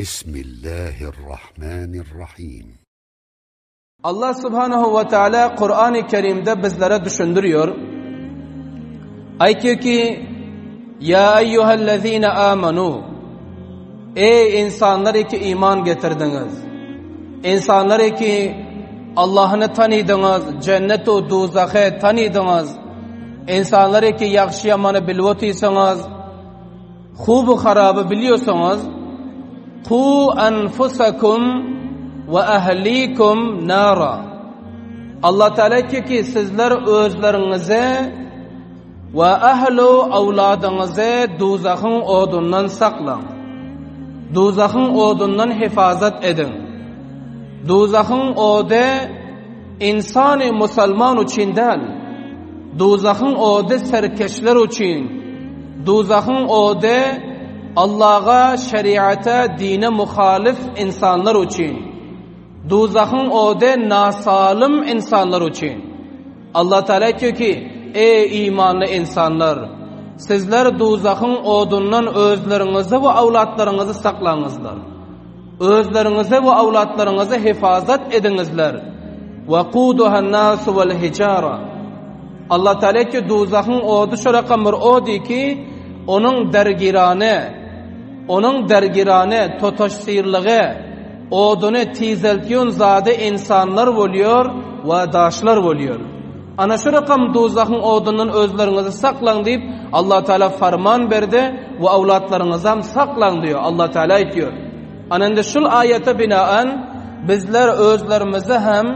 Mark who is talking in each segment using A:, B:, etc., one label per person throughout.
A: Bismillahirrahmanirrahim.
B: Allah subhanahu ve teala Kur'an-ı Kerim'de bizlere düşündürüyor. Aytiyor ki ya eyyühellezine amenu, ey insanlar ki iman getirdiniz, insanlar ki Allah'ını tanıdınız, cennet-u dozakı tanıdınız, insanlar ki yaxşı yamanı bilvotiyseniz, hubu harabı biliyorsunuz, ku enfusakum ve ehlikum nara. Allah Teala diyor ki sizler özlerinize ve ehlu avladınızı dozakın odundan saklan. Dozakın odundan hifazet edin. Dozakın odu insanı Müslüman için değil. Dozakın odu serkeşler için. Dozakın odu Allah'a, şeriata, dine muhalif insanlar için. Dozakın odu nasalim insanlar için. Allah Teala diyor ki ey imanlı insanlar, sizler dozakın odundan özlerinizi ve avlatlarınızı saklanızlar. Özlerinizi ve avlatlarınızı hifazet edinizler. وَقُودُهَا النَّاسُ وَالْحِجَارَةِ. Allah Teala diyor dozakın odu şöyle bir odu ki onun dergirane totaşsirlığı odunu tizeltiyon zade insanlar oluyor ve daşlar oluyor. Ana şu rakam dozakın odunun özlerinizi saklan deyip Allah Teala farman verdi ve avlatlarınızı saklan diyor. Allah Teala diyor. Anında şu ayete binaen bizler özlerimizi hem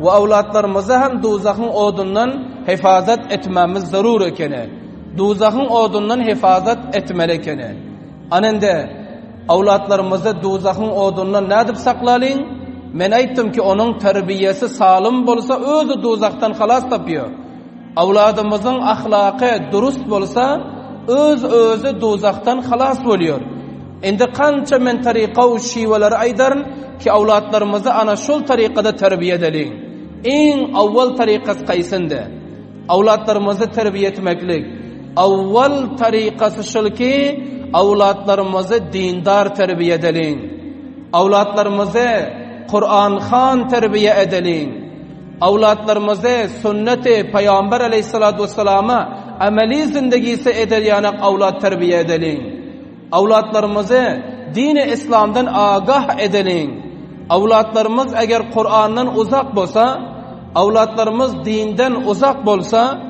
B: ve avlatlarımızı hem dozakın odundan hifazet etmemiz zarur ekene. Dozakın odundan hifazet etmeli ekene. Anında avlatlarımızı dozakın odundan ne edip saklayın? Men aytdım ki onun terbiyesi sağlam bolsa özü dozaktan halas tapıyor. Avladımızın ahlakı dürüst bolsa özü dozaktan halas oluyor. Endi kança men tariqa u şiveler aydarın ki avlatlarımızı ana şol tariqada terbiye edelim. En avval tariqası kaysında avlatlarımızı terbiye etmeklik. Avval tariqası şol ki avlatlarımızı dindar terbiye edelim. Avlatlarımızı Kur'an xan terbiye edelim. Avlatlarımızı sünnet-i Peygamber aleyhissalatu vesselam'a ameli zindagisi edeyanak avlat terbiye edelim. Avlatlarımızı din-i İslam'dan agah edelim. Avlatlarımız eğer Kur'an'dan uzak bolsa, avlatlarımız dinden uzak bolsa,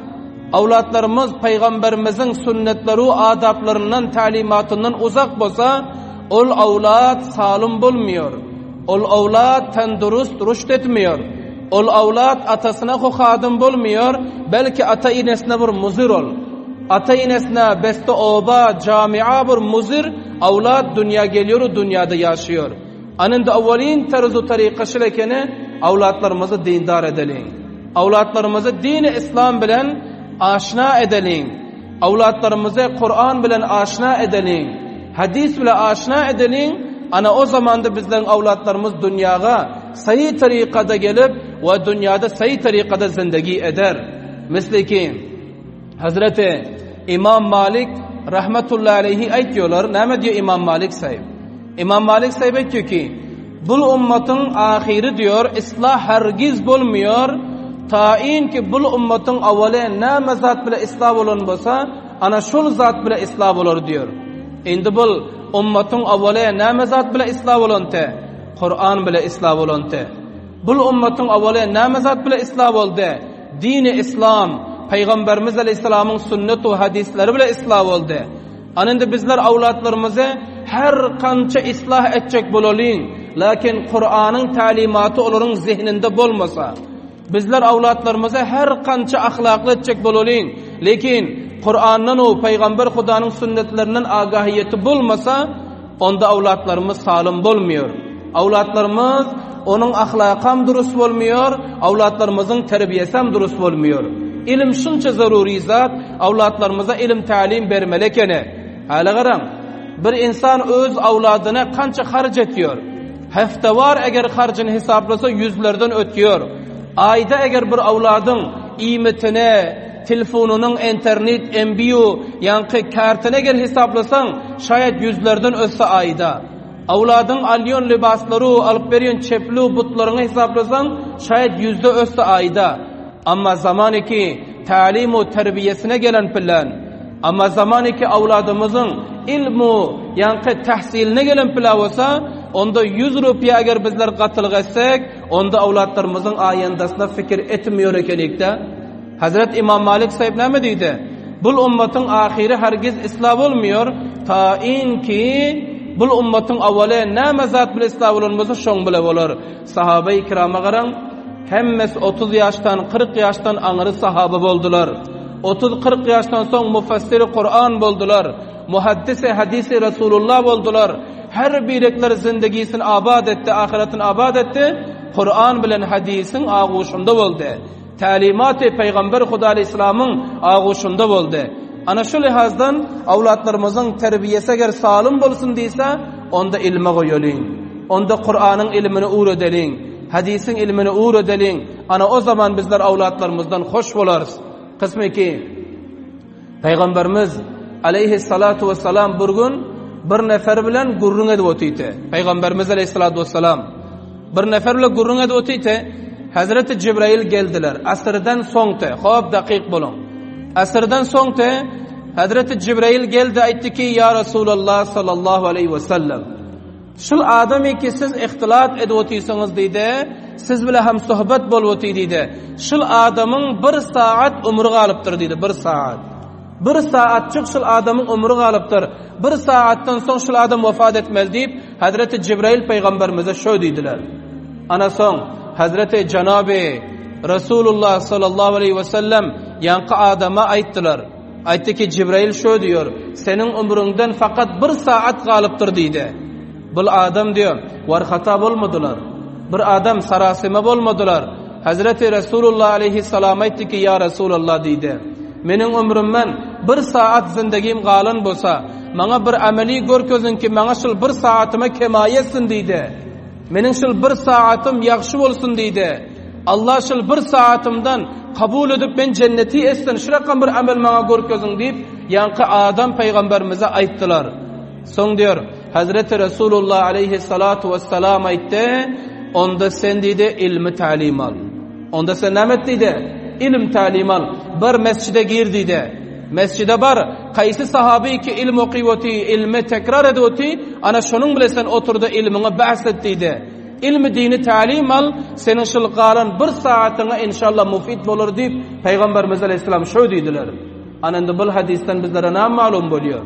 B: avlatlarımız Peygamberimizin sünnetleri, adablarından, talimatından uzak bolsa, ol avlat salim bulmuyor. Ol avlat tendurust rüşt etmiyor. Ol avlat atasına hadım bulmuyor. Belki ata inesine bir muzir ol. Ata inesine beste oba, camia bir muzir. Avlat dünya geliyor, dünyada yaşıyor. Anında avvalin terzu tariqası lekene avlatlarımızı dindar edelim. Avlatlarımızı din-i İslam bilen aşina edelim. Avlatlarımızı Kur'an bilen aşina edelim. Hadis bilen aşina edelim. Ana o zamanda bizlerin avlatlarımız dünyaya sayı tariqada gelip ve dünyada sayı tariqada zindagi eder. Misli ki Hazreti İmam Malik rahmetullahi aleyhi aytiyorlar. Ne diyor İmam Malik sahib? İmam Malik sahib diyor ki bu ümmetin ahiri diyor ıslah hergiz bulmuyor. Tayin ki bu ümmetin avvali ne mezat bile ıslah olan bolsa ana şol zat bile ıslah olur diyor. Endi bu ümmetin avvali ne mezat bile ıslah olante, Kur'an bile ıslah olante. Bu ümmetin avvali ne mezat bile ıslah oldu, dini İslam, Peygamberimiz Aleyhisselam'ın sünnet ve hadisleri bile ıslah oldu. Anında bizler avlatlarımızı her kança ıslah edecek bulalım, lakin Kur'an'ın talimatı onların zihninde bulmasa, bizler avlatlarımızı her kança ahlaklı edecek bulalım, lakin Kur'an'dan o Peygamber Hudanın sünnetlerinden agahiyeti bulmasa, onda avlatlarımız salim bulmuyor. Avlatlarımız onun ahlakam dürüst olmuyor, avlatlarımızın terbiyesi hem dürüst olmuyor. İlim şunca zaruri zat, avlatlarımıza ilim talim vermelekene. Hala garam, bir insan öz avladına kança harc ediyor. Hafta var eğer harcını hesaplasa yüzlerden ötüyor. Ayda eğer bir avladın imetine, telefonunun internet, MBU, yankı kartına eğer hesaplasan şayet yüzlerden ötse ayda. Avladın alyon libasları, alıp beriyon çepli butlarını hesaplasan şayet %3 ayda. Amma zamanı ki talim-u terbiyesine gelen plan, amma zamanı ki avladımızın ilmu yankı tahsiline gelen plan olsa, onda 100 rupiya eğer bizler katılık etsek, onda avladlarımızın ayandasına fikir etmiyor ekelikte. Hazret İmam Malik sahip ne mi deydi? Bul ummatın ahiri hergiz islah olmuyor, ta in ki bul ummatın avvali ne mezat bile islah olunması şoň bile olur. Sahabe-i kirama garan, hemmes 30 yaştan 40 yaştan anırı sahaba boldular. 30-40 yaştan soň mufassiri Kur'an boldular. Muhaddisi hadisi Resulullah boldular. Her birikler zindegisini abad etti, ahiretin abad etti. Kur'an bilen hadisin ağuşunda boldu. Talimat-ı Peygamber Huda Aleyhisselam'ın ağuşunda boldu. Ana şu lihazdan avlatlarımızın terbiyesi eğer sağlam bolsun deyse, onda ilme koyulun. Onda Kur'an'ın ilmini uğur edelin. Hadisin ilmini uğur edelin. Ana o zaman bizler avlatlarımızdan hoş bolarız. Kısmı ki Peygamberimiz aleyhissalatu vesselam bir gün bir nefer bilen gurrun edip otuydu. Peygamberimiz aleyhissalatu vesselam bir nefer bilen gurrun edip otuydu. Hazreti Cibrail geldiler. Asrdan soňda, hop dakik bolun. Asrdan soňda Hazreti Cibrail geldi, aytdı ki ya Resulullah sallallahu aleyhi ve sellem, şul adamy ki siz ihtilat edip otuysanız deydi, siz bile hem sohbet bolup otuy deydi. Şul adamın 1 saat umru galypdyr deydi, 1 saat. 1 saatçyk şul adamın umru galypdyr. 1 saatdan soň şul adam vefat etmez deyip Hazreti Cibrail peygamberimize şö deydiler. Ana soň Hazreti Cenab-ı Resulullah sallallahu aleyhi ve sellem yankı adama aittiler. Aytdı ki Cibrail şö diyor, senin umrundan fakat 1 saat galypdyr deydi. Bul adam diyor, var hata bolmadılar. Bir adam sarasime bolmadılar. Hazreti Resulullah aleyhissalam aytdı ki ya Resulullah deydi. Menin ömrümden 1 saat zindagim galan bolsa, maňa bir ameli görkezin ki maňa şul 1 saatyma kemayetsin deydi. Menin şul 1 saatim ýagşy bolsun deydi. Allah şul 1 saatimden kabul edip ben cenneti etsin, şurakan bir amel maňa görkezin deyip yankı adam peygamberimize aittiler. Soň diyor Hazreti Resulullah aleyhissalatu vesselam aytdı, onda sen deydi ilmi talim al. Onda sen nämet deydi? İlim talim al. Bir mescide gir deydi. Mescide bar, qaysi sahabi ki ilm okuyoti, ilmi tekrar edoti, ana şonun bile sen oturdu ilmini bahs et deydi. İlmi dini talim al, senin şul galan 1 saatyňa inşallah mufid bolur deyip Peygamberimiz aleyhisselam şö deydiler. Ana endi bu hadisten bizlere näme malum bolýar?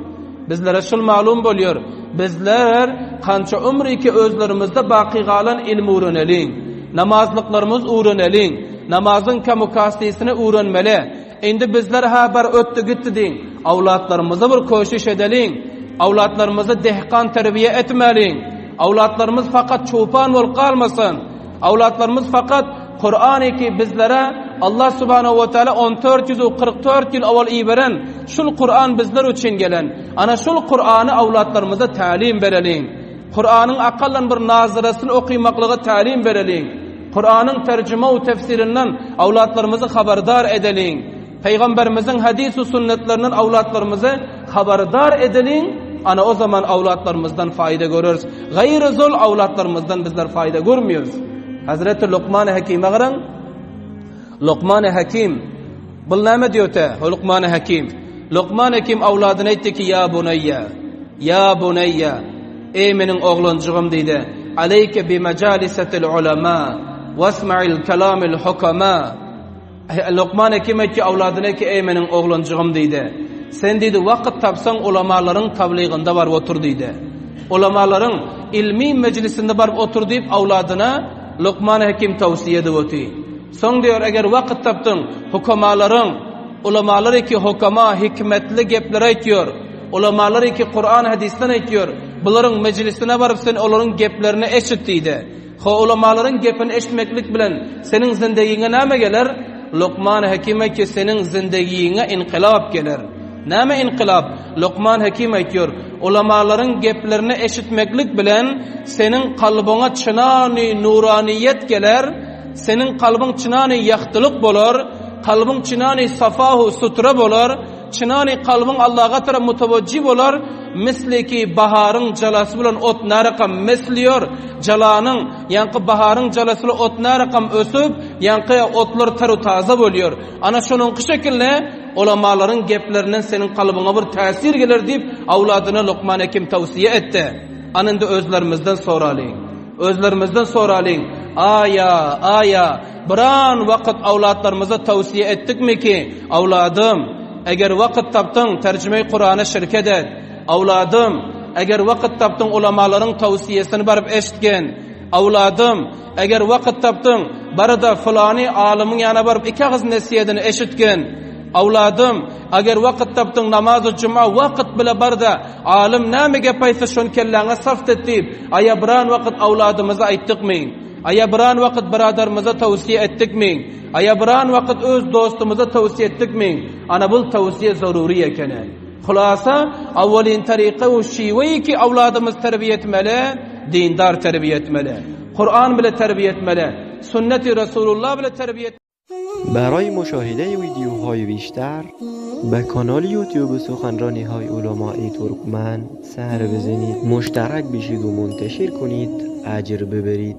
B: Bizlere şul malum bolýar. Bizler kança ömrü ki özlerimizde baqi galan ilmi öğrenelim. Namazlıklarımız öğrenelim. Namazın kamukastisini öğrenmeli. Endi bizler haber öttü gitti deyin. Avlatlarımıza bir koşuş edelim. Avlatlarımızı dehqan terbiye etmeliyim. Avlatlarımız fakat çoban ol kalmasın. Avlatlarımız fakat Kur'an-ı ki bizlere Allah subhanahu ve teala 1444 yıl avval iberen şul Kur'an bizler için gelen. Ana şul Kur'an'ı avlatlarımıza talim verelim. Kur'an'ın akallan bir nazırasını okuymaklığa talim verelim. Kur'an'ın tercüme ve tefsirinden avlatlarımızı haberdar edelim. Peygamberimizin hadis ve sünnetlerinden avlatlarımızı haberdar edelim. Ana o zaman avlatlarımızdan fayda görürüz. Gayrı zol avlatlarımızdan bizler fayda görmüyoruz. Hazreti Luqman-ı Hakim'e garan. Luqman-ı Hakim bul näme diýorte? Luqman-ı Hakim. Luqman-ı Hakim awladyna aýtdy ki ya bunayya. Ya bunayya. Ey meniň oglunjygym diýdi. Aleyke bi majalisatil ulama wasma'il kalamil hukama. Luqman-ı Hakim aýtdy awladyna ki ey meniň oglunjygym diýdi. Sen diýdi wagt tapsaň ulamaların tabliğinde bar otur diýdi. Ulamaların ilmi meclisinde bar otur diýip awladyna Luqman-ı Hakim tawsiýe edýärdi. Soň diyor eger wagt tapdyň hukamaların ulamalar ki hukama hikmetli gepler aýtýar. Ulamalar ki Kur'an hadisten aýtýar. Bularyň meclisine baryp sen olaryň geplerini eşit diýdi. Ho ulamaların gepini eşitmeklik bilen senin zindegiňe näme geler? Luqman Hakim ki senin zindegiňe inqilab geler. Näme inqilab? Luqman Hakim aýtýar, ulamaların geplerini eşitmeklik bilen senin kalbyňa çynany nuraniyet geler. Senin kalbin çynany ýaktylyk bolar, kalbin çynany safahu sutra bolar, çinani kalbin Allah'a taraf mutavajjih bolar, misliki baharın jalası bilen ot naraqam mesliyor, jalanın yankı baharın jalası bilen ot naraqam ösüp, yankı otlar taru taza boluyor. Ana şonun şekilde ulamaların geplerinden senin kalbine bir täsir gelir deyip avladına Luqman Hakim tavsiye etti. Anında özlerimizden soralayın. Özlerimizden soralayın. Aya biran vaqt avlatlarımıza tavsiye ettik mi ki avladım eğer vaqt taptın tercüme-i Kur'an'a şirket et. Avladım eğer vaqt taptın ulamaların tavsiyesini barıp eşitgen. Avladım eğer vaqt taptın barada fulani alimin yana barıp iki ağız nesiyedini eşitgen. Avladım eğer vaqt taptın namazı cuma vaqt bile barda alim näme paysa şon kellanga saft etdip aya biran vaqt avladımıza aytdık mı? Aya biran vaqt biradarımıza tavsiye etdik mi? Aya biran vaqt öz dostumuza tavsiye etdik mi? Ana bul tavsiye zaruri ekene. Xulasa avvalin tariqa o şiveyi ki avladımız terbiye etmeli, dindar terbiye etmeli. Kur'an bile terbiye etmeli. Sünnet-i Resulullah bile terbiye etmeli.
C: برای مشاهده ویدیوهای بیشتر به کانال یوتیوب سخنرانی های علمای ترکمن سر بزنید، مشترک بشید و منتشر کنید، اجر ببرید.